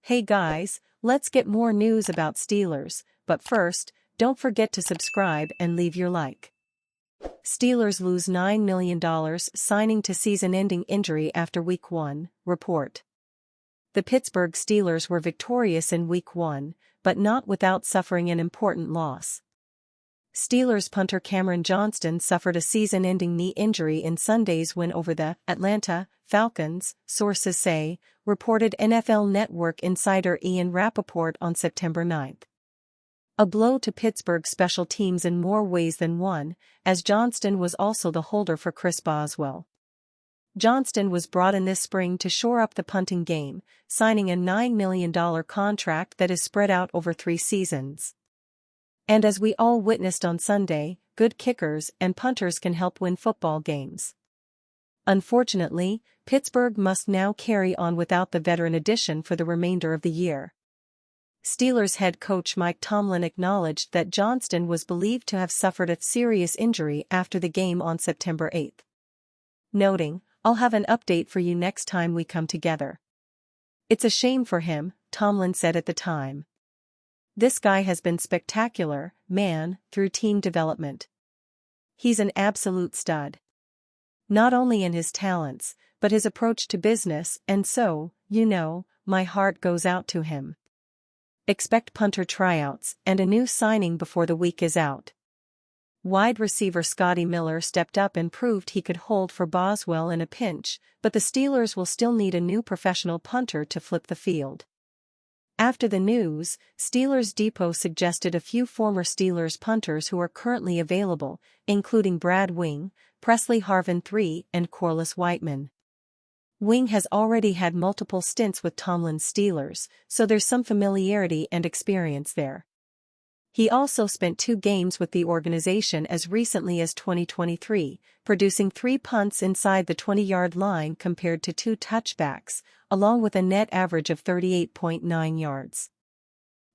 Hey guys, let's get more news about Steelers, but first, don't forget to subscribe and leave your like. Steelers lose $9 million signing to season-ending injury after Week 1, report. The Pittsburgh Steelers were victorious in Week 1, but not without suffering an important loss. Steelers punter Cameron Johnston suffered a season-ending knee injury in Sunday's win over the Atlanta Falcons, sources say, reported NFL Network insider Ian Rappaport on September 9. A blow to Pittsburgh's special teams in more ways than one, as Johnston was also the holder for Chris Boswell. Johnston was brought in this spring to shore up the punting game, signing a $9 million contract that is spread out over 3 seasons. And as we all witnessed on Sunday, good kickers and punters can help win football games. Unfortunately, Pittsburgh must now carry on without the veteran addition for the remainder of the year. Steelers head coach Mike Tomlin acknowledged that Johnston was believed to have suffered a serious injury after the game on September 8, noting, "I'll have an update for you next time we come together." "It's a shame for him," Tomlin said at the time. "This guy has been spectacular, man, through team development. He's an absolute stud. Not only in his talents, but his approach to business, and so, my heart goes out to him." Expect punter tryouts and a new signing before the week is out. Wide receiver Scotty Miller stepped up and proved he could hold for Boswell in a pinch, but the Steelers will still need a new professional punter to flip the field. After the news, Steelers Depot suggested a few former Steelers punters who are currently available, including Brad Wing, Presley Harvin III, and Corliss Whiteman. Wing has already had multiple stints with Tomlin's Steelers, so there's some familiarity and experience there. He also spent 2 games with the organization as recently as 2023, producing 3 punts inside the 20-yard line compared to 2 touchbacks, along with a net average of 38.9 yards.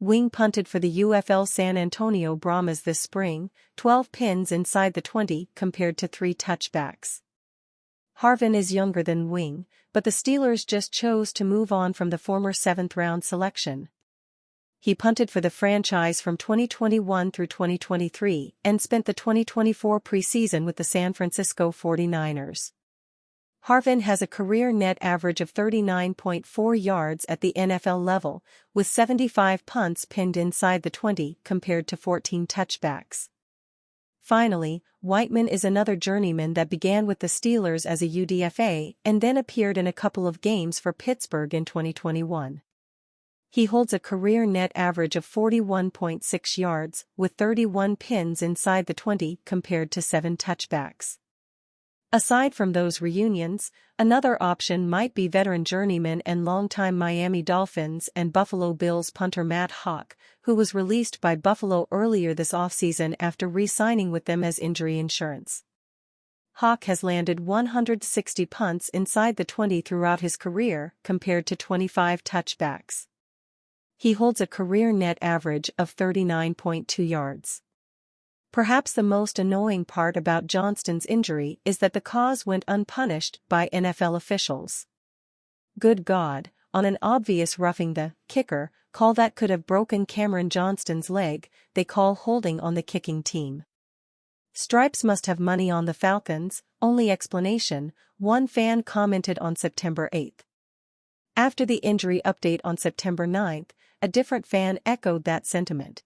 Wing punted for the UFL San Antonio Brahmas this spring, 12 pins inside the 20 compared to 3 touchbacks. Harvin is younger than Wing, but the Steelers just chose to move on from the former 7th-round selection. He punted for the franchise from 2021 through 2023 and spent the 2024 preseason with the San Francisco 49ers. Harvin has a career net average of 39.4 yards at the NFL level, with 75 punts pinned inside the 20 compared to 14 touchbacks. Finally, Whiteman is another journeyman that began with the Steelers as a UDFA and then appeared in a couple of games for Pittsburgh in 2021. He holds a career net average of 41.6 yards, with 31 pins inside the 20 compared to 7 touchbacks. Aside from those reunions, another option might be veteran journeyman and longtime Miami Dolphins and Buffalo Bills punter Matt Haack, who was released by Buffalo earlier this offseason after re-signing with them as injury insurance. Haack has landed 160 punts inside the 20 throughout his career, compared to 25 touchbacks. He holds a career net average of 39.2 yards. Perhaps the most annoying part about Johnston's injury is that the cause went unpunished by NFL officials. Good God, on an obvious roughing the kicker call that could have broken Cameron Johnston's leg, they call holding on the kicking team. Stripes must have money on the Falcons, only explanation, one fan commented on September 8. After the injury update on September 9, a different fan echoed that sentiment.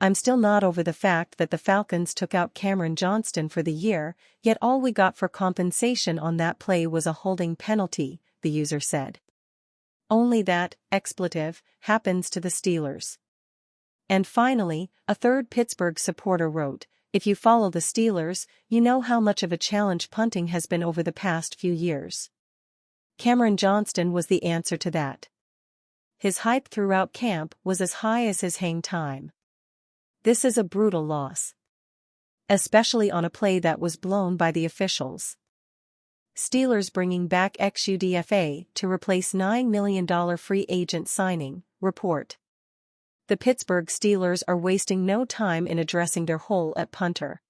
"I'm still not over the fact that the Falcons took out Cameron Johnston for the year, yet all we got for compensation on that play was a holding penalty," the user said. Only that expletive happens to the Steelers. And finally, a third Pittsburgh supporter wrote, "If you follow the Steelers, you know how much of a challenge punting has been over the past few years. Cameron Johnston was the answer to that. His hype throughout camp was as high as his hang time. This is a brutal loss. Especially on a play that was blown by the officials." Steelers bringing back ex-UDFA to replace $9 million free agent signing, report. The Pittsburgh Steelers are wasting no time in addressing their hole at punter.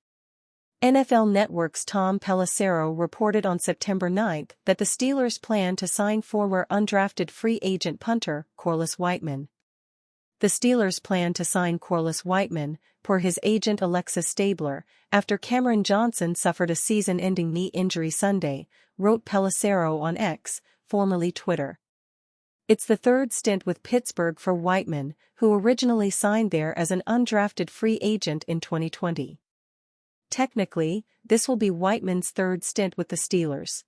NFL Network's Tom Pelissero reported on September 9 that the Steelers plan to sign former undrafted free agent punter Corliss Whiteman. The Steelers plan to sign Corliss Whiteman, per his agent Alexis Stabler, after Cameron Johnson suffered a season-ending knee injury Sunday, wrote Pelissero on X, formerly Twitter. It's the third stint with Pittsburgh for Whiteman, who originally signed there as an undrafted free agent in 2020. Technically, this will be Whiteman's third stint with the Steelers.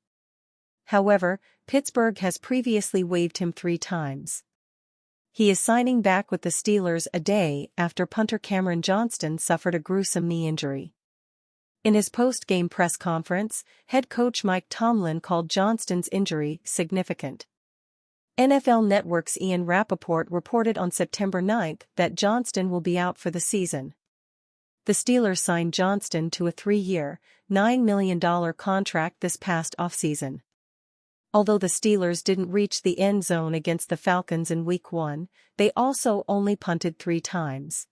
However, Pittsburgh has previously waived him 3 times. He is signing back with the Steelers a day after punter Cameron Johnston suffered a gruesome knee injury. In his post-game press conference, head coach Mike Tomlin called Johnston's injury significant. NFL Network's Ian Rappaport reported on September 9 that Johnston will be out for the season. The Steelers signed Johnston to a 3-year, $9 million contract this past offseason. Although the Steelers didn't reach the end zone against the Falcons in Week 1, they also only punted 3 times.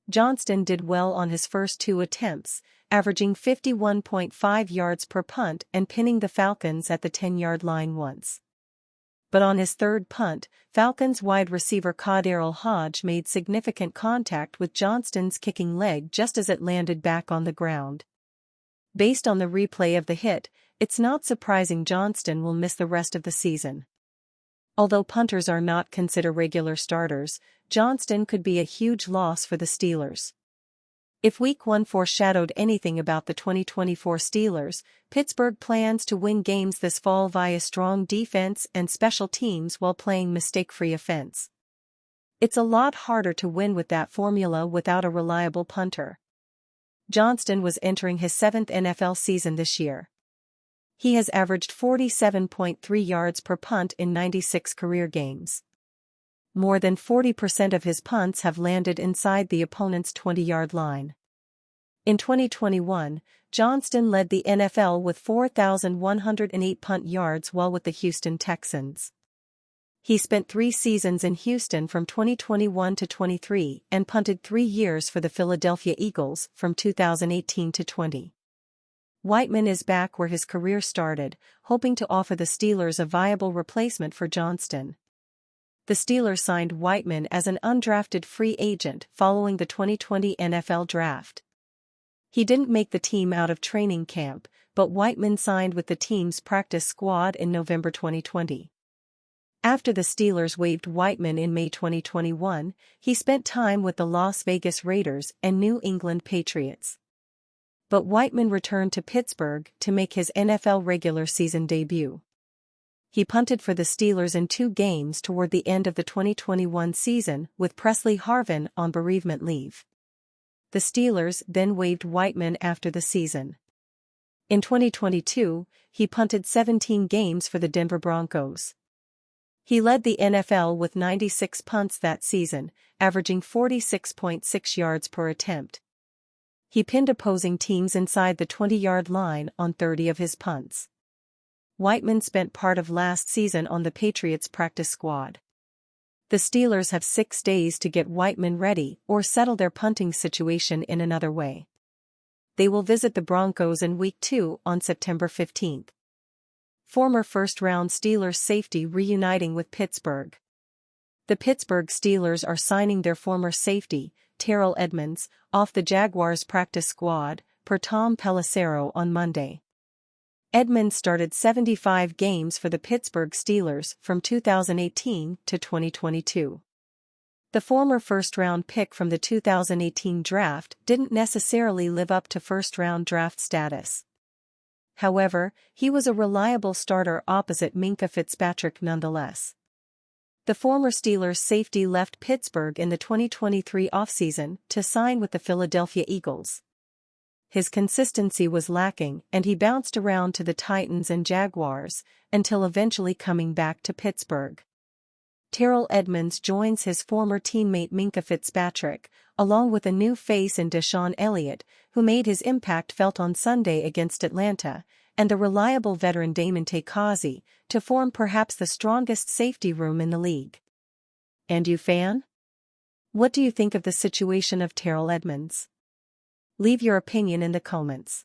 Johnston did well on his first 2 attempts, averaging 51.5 yards per punt and pinning the Falcons at the 10-yard line once. But on his third punt, Falcons wide receiver Terrel Hodge made significant contact with Johnston's kicking leg just as it landed back on the ground. Based on the replay of the hit, it's not surprising Johnston will miss the rest of the season. Although punters are not considered regular starters, Johnston could be a huge loss for the Steelers. If Week 1 foreshadowed anything about the 2024 Steelers, Pittsburgh plans to win games this fall via strong defense and special teams while playing mistake-free offense. It's a lot harder to win with that formula without a reliable punter. Johnston was entering his 7th NFL season this year. He has averaged 47.3 yards per punt in 96 career games. More than 40% of his punts have landed inside the opponent's 20-yard line. In 2021, Johnston led the NFL with 4,108 punt yards while with the Houston Texans. He spent 3 seasons in Houston from 2021 to 23 and punted 3 years for the Philadelphia Eagles from 2018 to 20. Whiteman is back where his career started, hoping to offer the Steelers a viable replacement for Johnston. The Steelers signed Whiteman as an undrafted free agent following the 2020 NFL Draft. He didn't make the team out of training camp, but Whiteman signed with the team's practice squad in November 2020. After the Steelers waived Whiteman in May 2021, he spent time with the Las Vegas Raiders and New England Patriots. But Whiteman returned to Pittsburgh to make his NFL regular season debut. He punted for the Steelers in 2 games toward the end of the 2021 season with Presley Harvin on bereavement leave. The Steelers then waived Whiteman after the season. In 2022, he punted 17 games for the Denver Broncos. He led the NFL with 96 punts that season, averaging 46.6 yards per attempt. He pinned opposing teams inside the 20-yard line on 30 of his punts. Whiteman spent part of last season on the Patriots' practice squad. The Steelers have 6 days to get Whiteman ready or settle their punting situation in another way. They will visit the Broncos in Week 2 on September 15. Former first-round Steelers safety reuniting with Pittsburgh. The Pittsburgh Steelers are signing their former safety, Terrel Edmunds, off the Jaguars' practice squad, per Tom Pelissero on Monday. Edmunds started 75 games for the Pittsburgh Steelers from 2018 to 2022. The former first-round pick from the 2018 draft didn't necessarily live up to first-round draft status. However, he was a reliable starter opposite Minkah Fitzpatrick nonetheless. The former Steelers safety left Pittsburgh in the 2023 offseason to sign with the Philadelphia Eagles. His consistency was lacking and he bounced around to the Titans and Jaguars, until eventually coming back to Pittsburgh. Terrell Edmunds joins his former teammate Minkah Fitzpatrick, along with a new face in Deshaun Elliott, who made his impact felt on Sunday against Atlanta, and the reliable veteran Damon Kazi, to form perhaps the strongest safety room in the league. And you fan? What do you think of the situation of Terrell Edmunds? Leave your opinion in the comments.